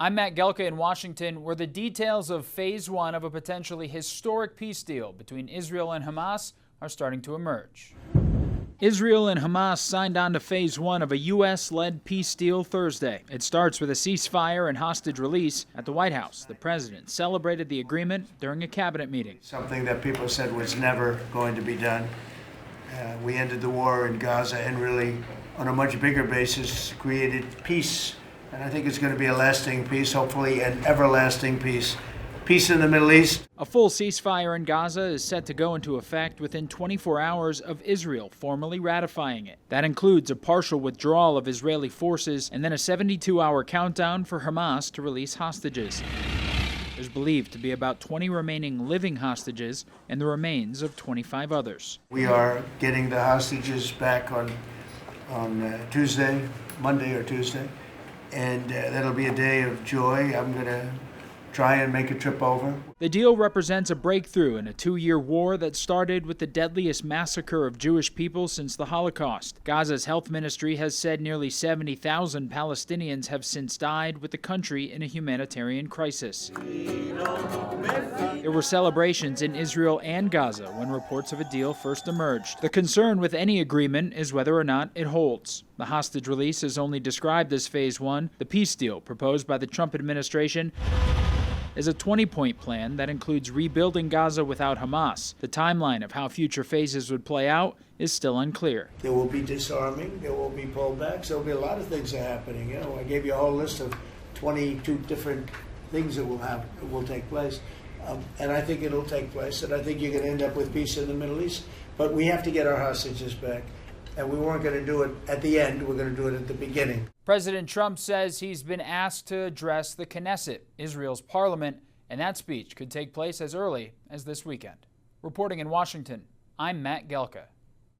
I'm Matt Gelka in Washington, where the details of Phase 1 of a potentially historic peace deal between Israel and Hamas are starting to emerge. Israel and Hamas signed on to Phase 1 of a U.S.-led peace deal Thursday. It starts with a ceasefire and hostage release. At the White House, the president celebrated the agreement during a cabinet meeting. Something that people said was never going to be done. We ended the war in Gaza and really, on a much bigger basis, created peace. And I think it's going to be a lasting peace, hopefully an everlasting peace. Peace in the Middle East. A full ceasefire in Gaza is set to go into effect within 24 hours of Israel formally ratifying it. That includes a partial withdrawal of Israeli forces and then a 72-hour countdown for Hamas to release hostages. There's believed to be about 20 remaining living hostages and the remains of 25 others. We are getting the hostages back on Tuesday, Monday or Tuesday. And that'll be a day of joy. I'm going to try and make a trip over. The deal represents a breakthrough in a 2-year war that started with the deadliest massacre of Jewish people since the Holocaust. Gaza's health ministry has said nearly 70,000 Palestinians have since died, with the country in a humanitarian crisis. There were celebrations in Israel and Gaza when reports of a deal first emerged. The concern with any agreement is whether or not it holds. The hostage release is only described as Phase 1. The peace deal proposed by the Trump administration is a 20-point plan that includes rebuilding Gaza without Hamas. The timeline of how future phases would play out is still unclear. There will be disarming, there will be pullbacks, there will be a lot of things that are happening. I gave you a whole list of 22 different things that will take place. And I think it'll take place, and I think you're going to end up with peace in the Middle East. But we have to get our hostages back. And we weren't going to do it at the end, we're going to do it at the beginning. President Trump says he's been asked to address the Knesset, Israel's parliament, and that speech could take place as early as this weekend. Reporting in Washington, I'm Matt Gelka.